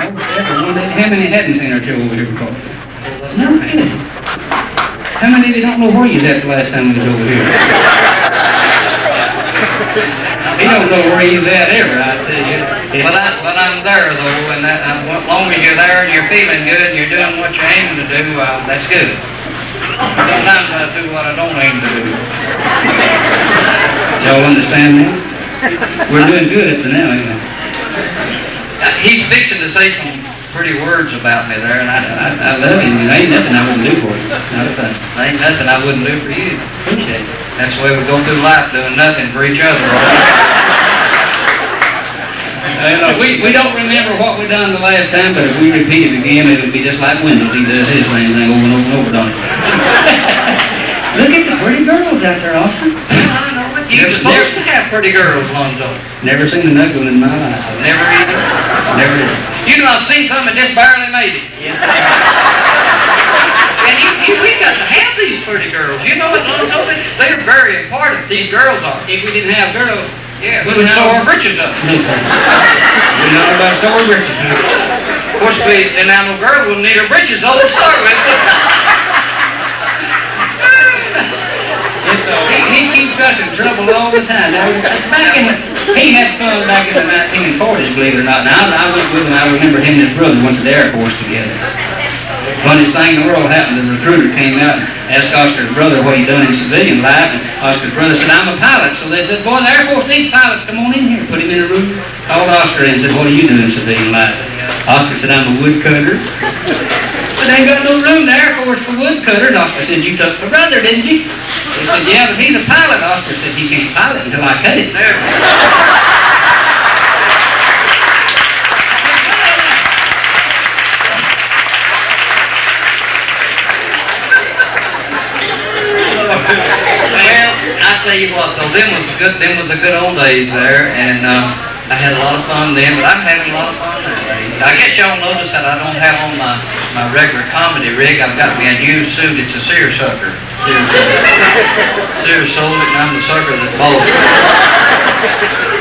How many hadn't seen our show over here before? No kidding. How many of you don't know where you was at the last time we was over here? He don't know where he was at ever, I tell you. But I'm there, though, and as long as you're there and you're feeling good and you're doing what you're aiming to do, that's good. Sometimes I do what I don't aim to do. Y'all understand me? We're doing good up to now, ain't we? He's fixing to say some pretty words about me there, and I love you. There ain't nothing I wouldn't do for you. Not a thing. there ain't nothing I wouldn't do for you. Appreciate it. That's the way we go through life, doing nothing for each other. We don't remember what we done the last time, but if we repeat it again, it would be just like Wendell. He does his same thing over and over and over, don't he? Look at the pretty girls out there, Austin. I know it. You're supposed to have pretty girls, Lonzo. Never seen a nut one in my life. Never either. Never did. You know, I've seen some that just barely made it. Yes, And we got to have these pretty girls. You know what, Lonzo? They're very important. These girls are. if we didn't have girls, Yeah, we would sew our britches up. we know about sore britches. Of course, an animal girl wouldn't need her britches all to start with. He keeps us in trouble all the time. Now, he had fun back in the 1940s, believe it or not. Now, I went with him. I remember him and his brother went to the Air Force together. Funniest thing in the world happened. The recruiter came out and asked Oscar's brother what he'd done in civilian life, and Oscar's brother said, "I'm a pilot." So they said, "Boy, the Air Force needs pilots. Come on in here." Put him in a room, called Oscar in and said, "What do you do in civilian life?" Oscar said, "I'm a woodcutter." But they ain't got no room in the Air Force for woodcutters. Oscar said, "You took my brother, didn't you?" They said, "Yeah, but he's a pilot." Oscar said, "He can't pilot until I cut him." Well, I tell you what, though, them was the good old days there, and I had a lot of fun then, but I'm having a lot of fun nowadays. I guess y'all notice that I don't have on my regular comedy rig. I've got me a new suit. It's a seersucker. Sears sold it, and I'm the sucker that bought it.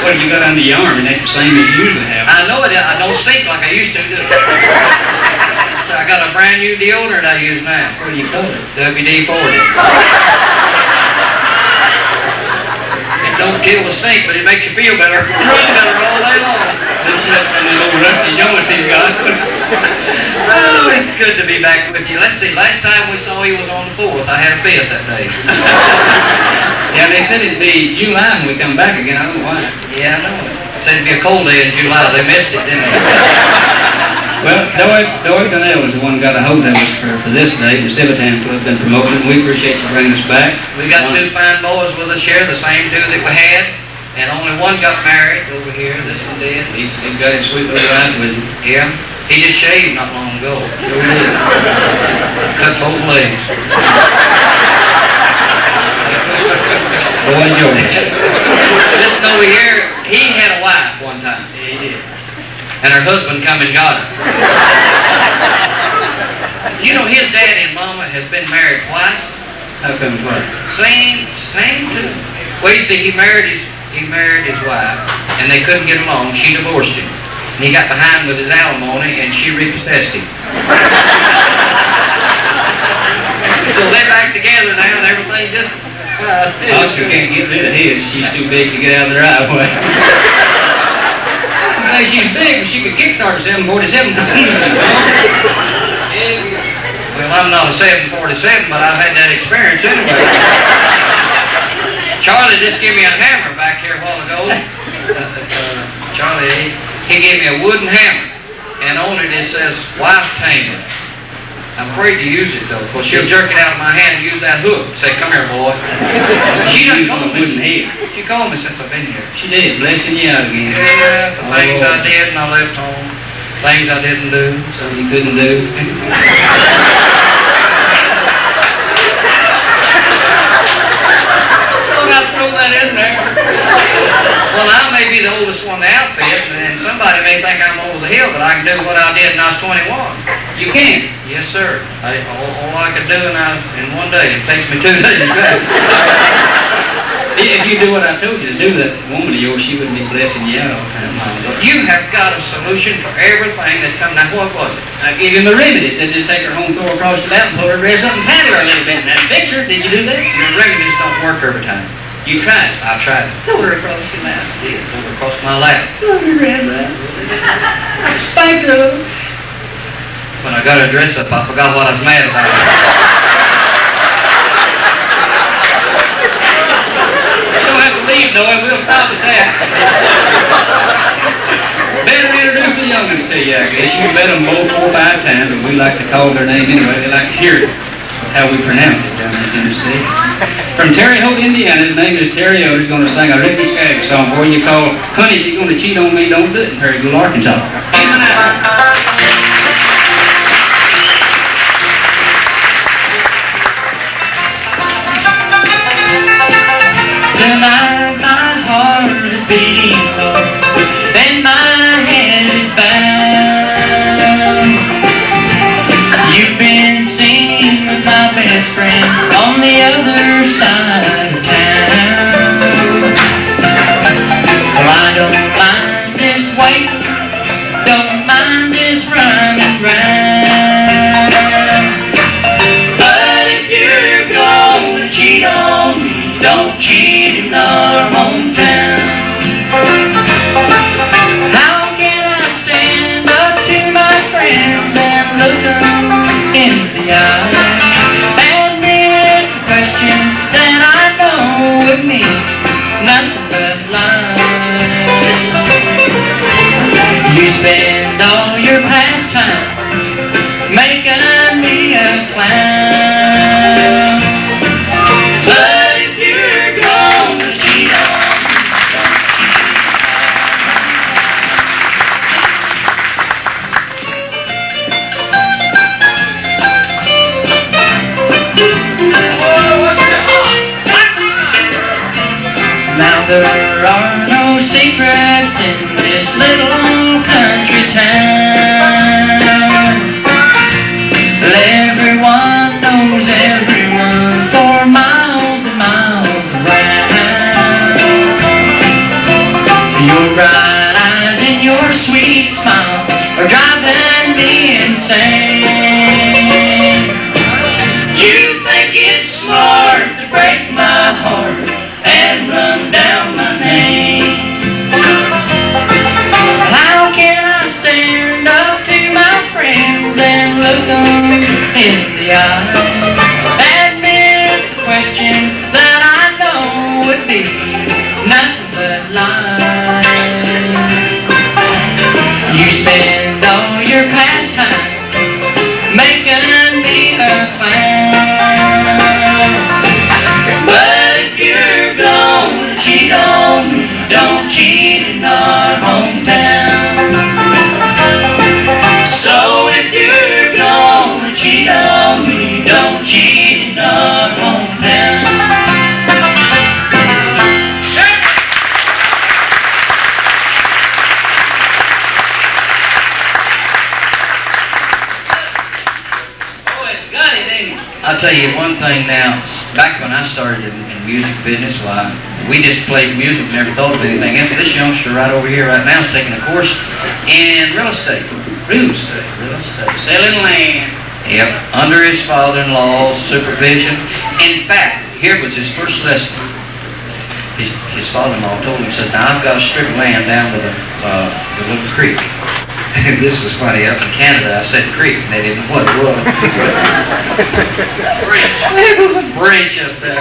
What have you got under your arm? And that's the same as you usually have. I know it. I don't stink like I used to do. So I got a brand new deodorant I use now. What do you call it? WD-40. It don't kill the stink, but it makes you feel better. Run better all day long. Except for the little rusty joints he's got. Oh, it's good to be back with you. Let's see, last time we saw you was on the 4th. I had a 5th that day. Yeah, they said it'd be July when we come back again. I don't know why. Yeah, I know it. Said it'd be a cold day in July. They missed it, didn't they? Well, Dory Donnell was the one who got a hold of us for this day. The Civitan Club been promoting it, and we appreciate you bringing us back. We got two fine boys with us here, the same two that we had, and only one got married over here. This one did. He's got his sweet little life with him. Yeah. He just shaved not long ago. Sure did. Cut both legs. Boy George. Listen over here, he had a wife one time. Yeah, he did. And her husband come and got her. You know, his daddy and mama has been married twice. How come twice? Same too. Well, you see, he married his wife, and they couldn't get along. She divorced him. And he got behind with his alimony, and she repossessed him. So they're back together now, and everything just... Oscar can't get rid of his. She's too big to get out of the right way. Say she's big, but she could kickstart a 747. Well, I'm not a 747, but I've had that experience anyway. Charlie just gave me a hammer back here a while ago. Charlie, he gave me a wooden hammer, and on it says, "Wife tamer." I'm afraid to use it, though, because she'll jerk it out of my hand and use that hook. Say, "Come here, boy." She done called me. She called me since I've been here. She did, blessing you out again. Yeah, the things I did and I left home. Things I didn't do. Something you couldn't do. Don't have to throw that in there. Well, I may be the oldest one in the outfit, and somebody may think I'm over the hill, but I can do what I did when I was 21. You can? Yes, sir. All I could do in one day. It takes me 2 days back. If you do what I told you to do, that woman of yours, she wouldn't be blessing you out all the time. You have got a solution for everything that's come. Now, what was it? I gave him a remedy. Said just take her home, throw her across the lap, and pull her dress up and paddle her a little bit. And that fix her. Did you do that? Your remedies don't work every time. You tried. I tried it. Throw her across the lap. Yeah, throw her across my lap. Throw her dress up. Spank her. When I got her dress up, I forgot what I was mad about. You don't have to leave, Noah. We'll stop at that. Better introduce the young'uns to you, I guess. You met them both 4 or 5 times, but we like to call their name anyway. They like to hear it, how we pronounce it down in Tennessee. From Terre Haute, Indiana, his name is Terry Otis. He's going to sing a Ricky Skaggs song for you called Honey, If You're Going to Cheat on Me, Don't Do It in Paragould, Arkansas. Tonight my heart is beating low, and my head is bound. You've been seen with my best friend on the other side of town. Well, I don't mind this waiting, don't mind this running round. But if you're gonna cheat on me, don't cheat in our hometown. How can I stand up to my friends and look them in the eyes? Admit the questions that I know with me, nothing but lies. You spend all your pastime making me a clown. But if you're gonna cheat on me, don't cheat. Now there are no secrets in this little country town. Well, everyone knows everyone for miles and miles around. Your bright eyes and your sweet smile are driving me insane. You think it's smart to break my heart and run down my name? How can I stand up to my friends and look them in the eyes? Admit the questions that I know would be nothing but lies. You spend all your pastime making me a clown. But if you're gonna cheat on me, don't cheat in our hometown. So if you're gonna cheat on me, don't cheat in our hometown. Oh, it's got it, ain't it? I'll tell you one thing now. Back when I started in music business, why, we just played music, never thought of anything else. This youngster right over here right now is taking a course in real estate. Real estate. Selling land. Yep, under his father-in-law's supervision. In fact, here was his first lesson. His father-in-law told him, he says, now I've got a strip of land down to the little creek. This is funny, up in Canada I said creek and they didn't know what it was. It was a bridge up there.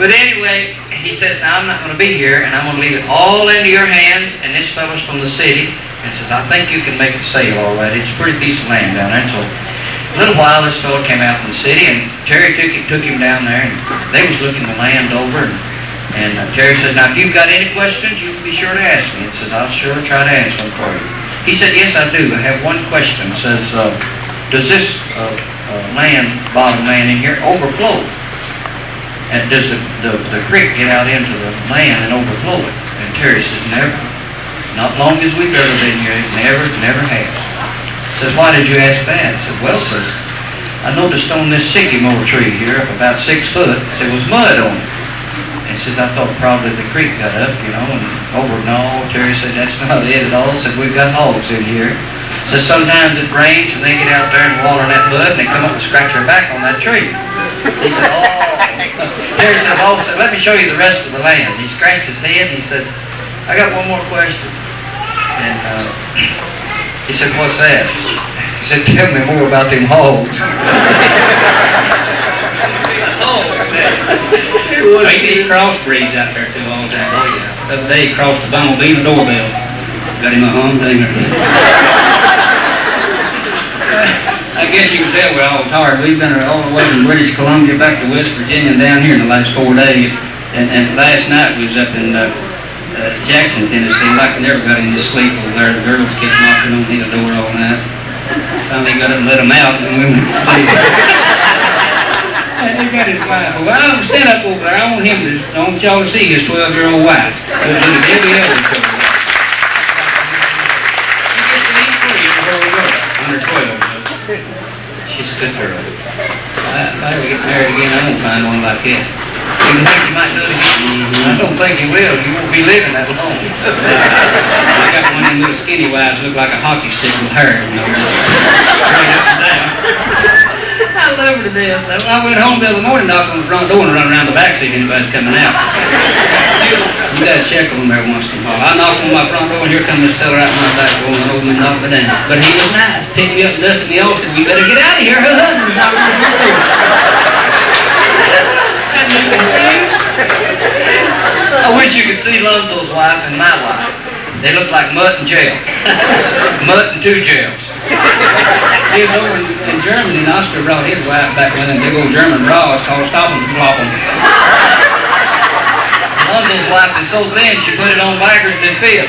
But anyway, he says, now I'm not going to be here and I'm going to leave it all into your hands, and this fellow's from the city, and says, I think you can make the sale all right. It's a pretty piece of land down there. And so a little while this fellow came out from the city, and Terry took him down there, and they was looking the land over, and Terry says, now if you've got any questions, you can be sure to ask me. And says, I'll sure try to answer them for you. He said, yes, I do. I have one question. It says, does this bottom land in here overflow? And does the creek get out into the land and overflow it? And Terry says, never. Not long as we've ever been here, it never has. Says, why did you ask that? I said, well, says, I noticed on this sycamore tree here, up about 6 foot, there was mud on it. And says, I thought probably the creek got up, you know, and over. No, Terry said, that's not it at all. Said, we've got hogs in here. So sometimes it rains and they get out there and water that bud and they come up and scratch their back on that tree. He said, oh. Terry says, oh, said, let me show you the rest of the land. He scratched his head and he says, I got one more question. And he said, what's that? He said, tell me more about them hogs. They see crossbreeds out there too all the time. Oh, yeah. The other day he crossed the bumblebee and the doorbell. Got him a humdinger. I guess you can tell we're all tired. We've been all the way from British Columbia back to West Virginia and down here in the last 4 days. And last night we was up in Jackson, Tennessee. Like we never got any sleep over there. The girls kept knocking on his door all night. Finally got up and let them out and we went to sleep. And he got his wife. Well, I don't stand up over there. I want y'all to see his 12-year-old wife. She gets to eat free in the whole world. Under 12. She's a good girl. If I ever get married again, I won't find one like that. You think you might do it again? I don't think you will. You won't be living that long. I got one of them little skinny wives look like a hockey stick with hair, you know, just straight up and down. I love her to death. I went home the other morning, knocked on the front door and run around the back see if anybody's coming out. You gotta check on them there once in a while. I knocked on my front door and here comes this fella right in my back door and opened and knocked me down. But he was nice. Picked me up and dusted me off and said, we better get out of here. Her husband's not around the door. I wish you could see Lonzo's wife and my wife. They look like mutt and jail. Mutt and 2 jails. He was over in Germany and Oscar brought his wife back with him, big old German bras called Stop 'em Flop 'em. Lonzo's wife is so thin she put it on Vickers and it fit.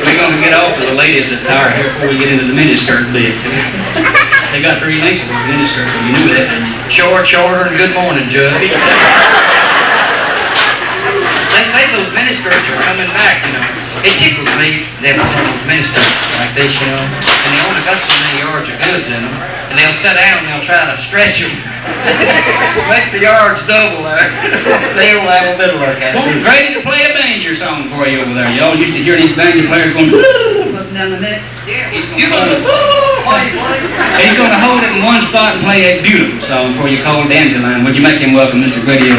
We're going to get off of the ladies that tire here before we get into the miniskirt bit. They got 3 lengths of those miniskirts, so you knew that, didn't you? Short, shorter, and good morning, Judge. They say those miniskirts are coming back, you know. It tickles me that one of those miniskirts like this, you know, and they only got so many yards of goods in them, and they'll sit down and they'll try to stretch them. Make the yards double there. They'll have a bit of luck at Well, it. ready to play a banjo song for you over there. Y'all used to hear these banjo players going up and down the neck. You're going to He's going to hold it in one spot and play a beautiful song for you called Dandelion. Would you make him welcome, Mr. Grady?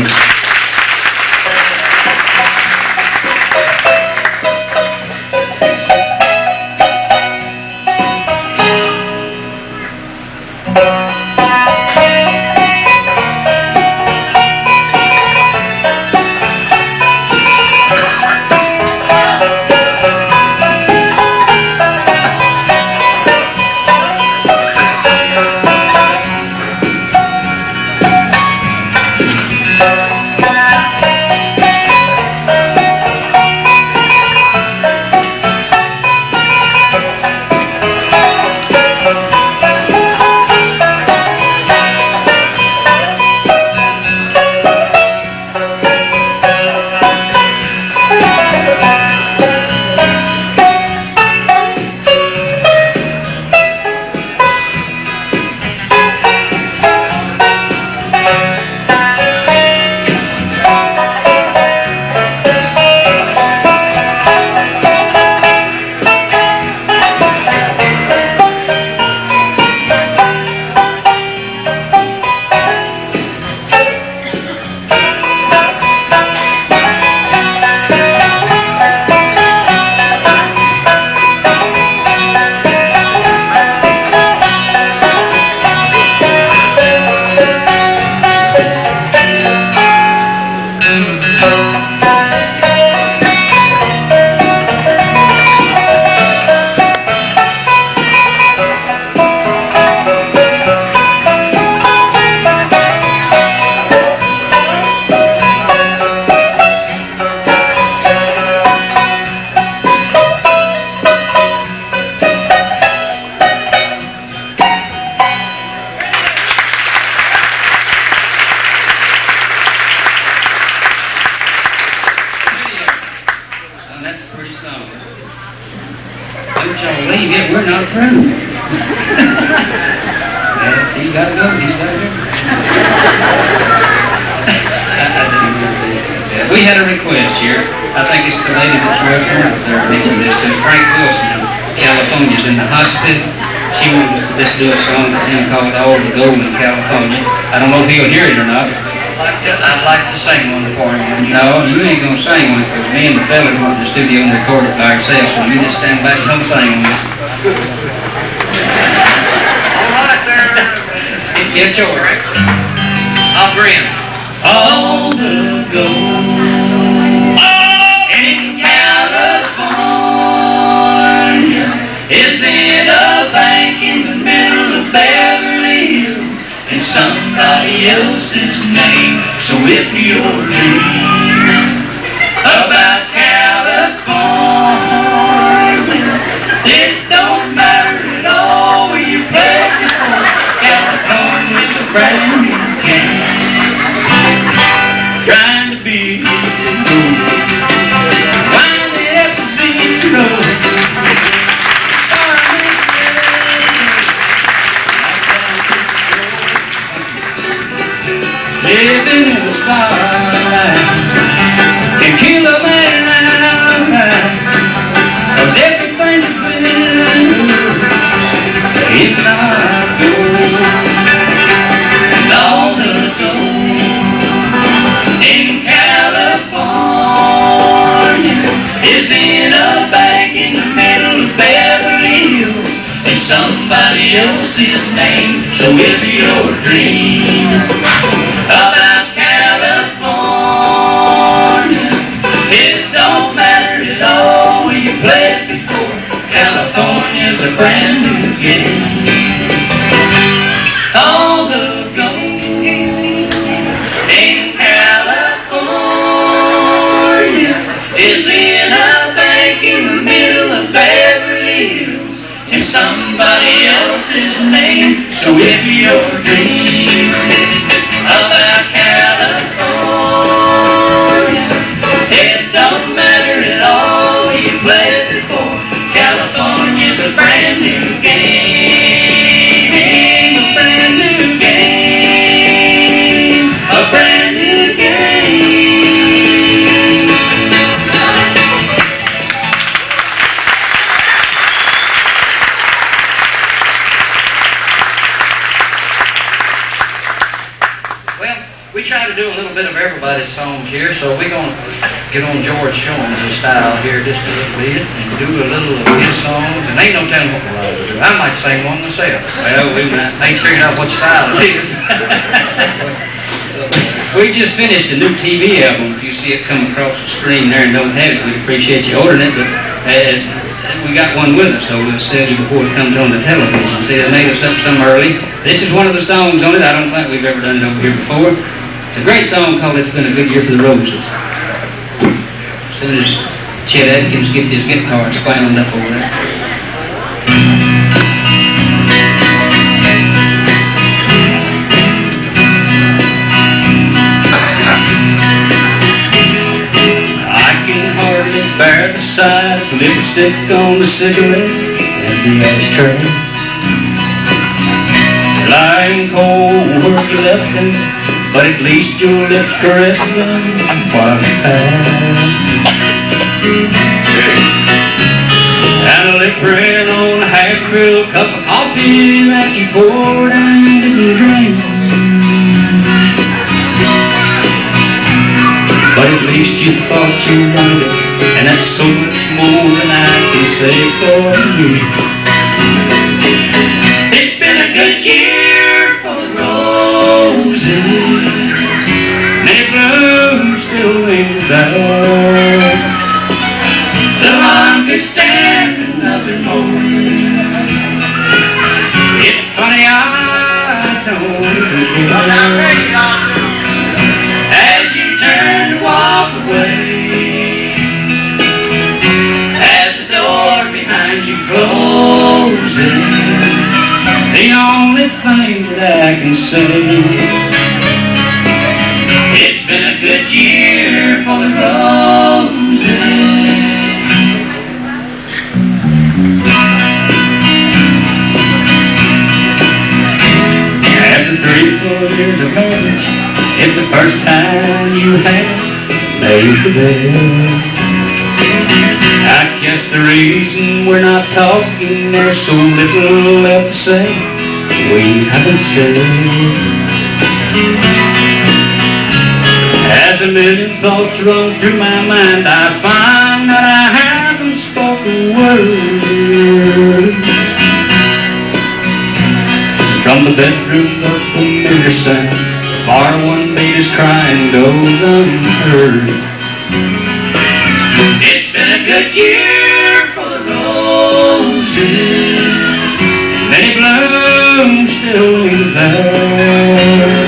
Don't y'all leave yet, we're not through. Yeah, he's got to go, he's got to go. We had a request here. I think it's the lady that's working out there mentioned this to us. Frank Wilson of California's in the hospital. She wanted us to just do a song for him called All the Gold in California. I don't know if he'll hear it or not. I'd like to sing one for him. No, you ain't gonna sing one because me and the fellas went to the studio and recorded it by ourselves, so you just stand back and don't sing one. All right there. Get yours. I'll grin. All the gold in California is in a bank in the middle of Beverly Hills in somebody else's name. So if you're dreaming about California, it don't matter at all where you play before. California's a brand new game. Trying to be winding up to zero. Living in the starlight can kill a man outright. 'Cause everything that will is not gold. And all the gold in California is in a bank in the middle of Beverly Hills in somebody else's name. So if you're dreaming about California, it don't matter at all where you played before. California's a brand new game. All the gold in California is in a bank in the middle of Beverly Hills in somebody else's name. So if you're dreaming about California, it don't matter at all where you played before. California's a brand new game, a brand new game, a brand new game. Well, we try to do a little bit of everybody's songs here, so we're going to get on George Jones' style here just a little bit and do a little of his songs. And ain't no telling what we're going to do. I might sing one myself. Well, we might. I ain't figured out what style it is. We just finished a new TV album. If you see it come across the screen there and don't have it, we'd appreciate you ordering it. But we got one with us, so we'll sell you before it comes on the television. See, they made us up some early. This is one of the songs on it. I don't think we've ever done it over here before. It's a great song called It's Been a Good Year for the Roses. As soon as Chet Atkins gets his guitar scrambled up over there. I can hardly bear the sight of lipstick on the cigarettes and the ashtray. Lying cold where you left him, but at least your lips caressed him while he passed. And a lip-ring on a half-filled cup of coffee that you poured and didn't drink. But at least you thought you wanted it, and that's so much more than I can say for me. It's been a good year for the roses. Many blooms still linger there. The lawn could stand another morning. It's funny, I don't care. As you turn to walk away, as the door behind you closes, the only thing that I can say, it's been a good year for the roses. After 3 or 4 years of to bed. I guess the reason we're not talking, there's so little left to say we haven't said. As a million thoughts run through my mind, I find that I haven't spoken a word. From the bedroom, the familiar sound of our one baby's crying goes unheard. It's been a good year for the roses, many blooms still linger there.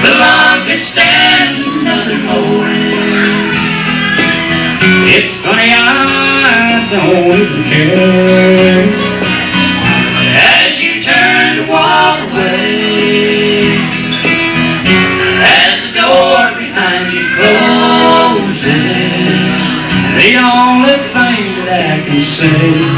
But I could stand another mowing. It's funny, I don't even care. As you turn to walk away, as the door behind you closes, the only thing that I can say